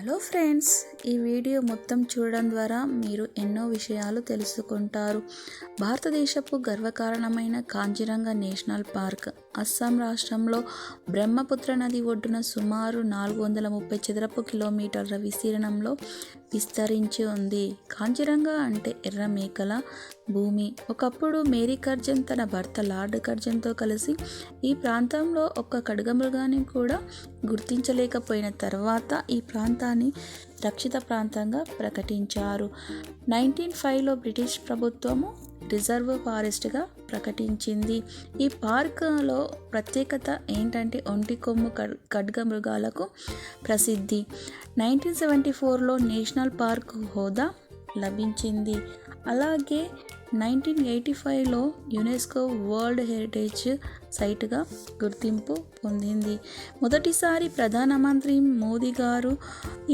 Hello friends, ఈ video మొత్తం చూడడం ద్వారా మీరు ఎన్నో విషయాలు తెలుసుకుంటారు. భారతదేశపు గర్వకారణమైన కాంజిరంగ నేషనల్ పార్క్ అస్సాం రాష్ట్రంలో బ్రహ్మపుత్ర నది ఒడ్డున సుమారు 430 చదరపు కిలోమీటర్ల విస్తీర్ణంలో విస్తరించి ఉంది. కాంజిరంగ అంటే ఎర్ర మేకల భూమి. ఒకప్పుడు మేరీ కర్జన్ తన భర్త లార్డ్ కర్జన్తో కలిసి ఈ ప్రాంతంలో ఒక్క ఖడ్గమృగాన్ని కూడా గుర్తించలేకపోయిన తర్వాత ఈ ప్రాంతాన్ని రక్షిత ప్రాంతంగా ప్రకటించారు. 1905లో బ్రిటిష్ ప్రభుత్వము రిజర్వ్ ఫారెస్ట్గా ప్రకటించింది. ఈ పార్కులో ప్రత్యేకత ఏంటంటే ఒంటి కొమ్ము ఖడ్గమృగాలకు ప్రసిద్ధి. 1974లో నేషనల్ పార్క్ హోదా లభించింది. అలాగే 1985లో యునెస్కో వరల్డ్ హెరిటేజ్ సైట్గా గుర్తింపు పొందింది. మొదటిసారి ప్రధానమంత్రి మోదీ గారు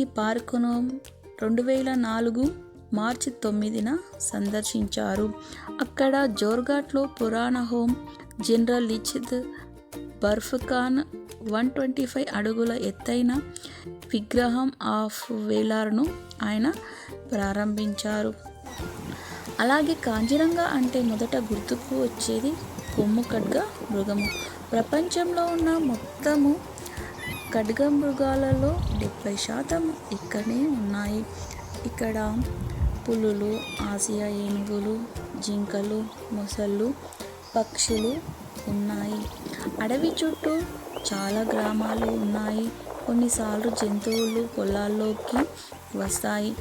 ఈ పార్కును 2004 మార్చి 9న సందర్శించారు. అక్కడ జోర్ఘాట్లో పురాణ హోమ్ జనరల్ లిచిత్ బర్ఫ్ఖాన్ 125 అడుగుల ఎత్తైన విగ్రహం ఆఫ్ వేలార్ను ఆయన ప్రారంభించారు. అలాగే కాంజిరంగ అంటే మొదట గుర్తుకు వచ్చేది కొమ్ము ఖడ్గ మృగము. ప్రపంచంలో ఉన్న మొత్తము ఖడ్గమృగాలలో 70% ఇక్కడే ఉన్నాయి. ఇక్కడ పులులు, ఆసియా ఏనుగులు, జింకలు, మొసళ్ళు, పక్షులు ఉన్నాయి. అడవి చుట్టూ చాలా గ్రామాలు ఉన్నాయి. కొన్నిసార్లు జంతువులు పొలాల్లోకి వస్తాయి.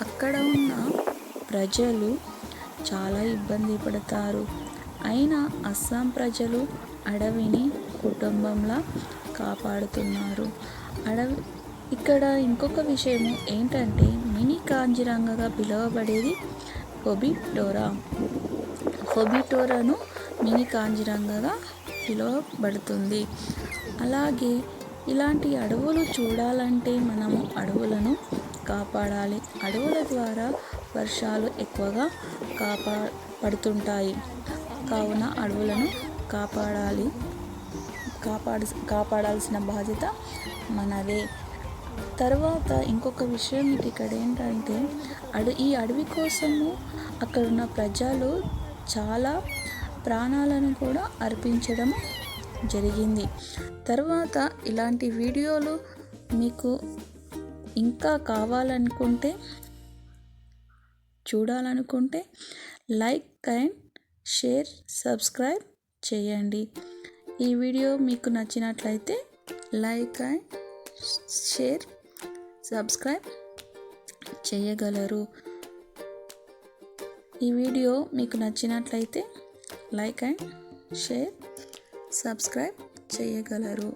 అక్కడ ఉన్న ప్రజలు చాలా ఇబ్బంది పడతారు. అయినా అస్సాం ప్రజలు అడవిని కుటుంబంలా కాపాడుతున్నారు. ఇక్కడ ఇంకొక విషయం ఏంటంటే మినీ కాంజిరంగగా పిలువబడేది ఫొబిటోరాను మినీ కాంజిరంగగా పిలువబడుతుంది. అలాగే ఇలాంటి అడవులు చూడాలంటే మనము అడవులను కాపాడాలి. అడవుల ద్వారా వర్షాలు ఎక్కువగా పడుతుంటాయి. కావున అడవులను కాపాడాల్సిన బాధ్యత మనదే. తర్వాత ఇంకొక విషయం ఇక్కడ ఏంటంటే ఈ అడవి కోసము అక్కడున్న ప్రజలు చాలా ప్రాణాలను కూడా అర్పించడం జరిగింది. తర్వాత ఇలాంటి వీడియోలు మీకు ఇంకా చూడాలనుకుంటే లైక్ అండ్ షేర్, సబ్స్క్రైబ్ చేయండి. ఈ వీడియో మీకు నచ్చినట్లయితే లైక్ అండ్ షేర్, సబ్స్క్రైబ్ చేయగలరు. ఈ వీడియో మీకు నచ్చినట్లయితే లైక్ అండ్ షేర్, సబ్స్క్రైబ్ చేయగలరు.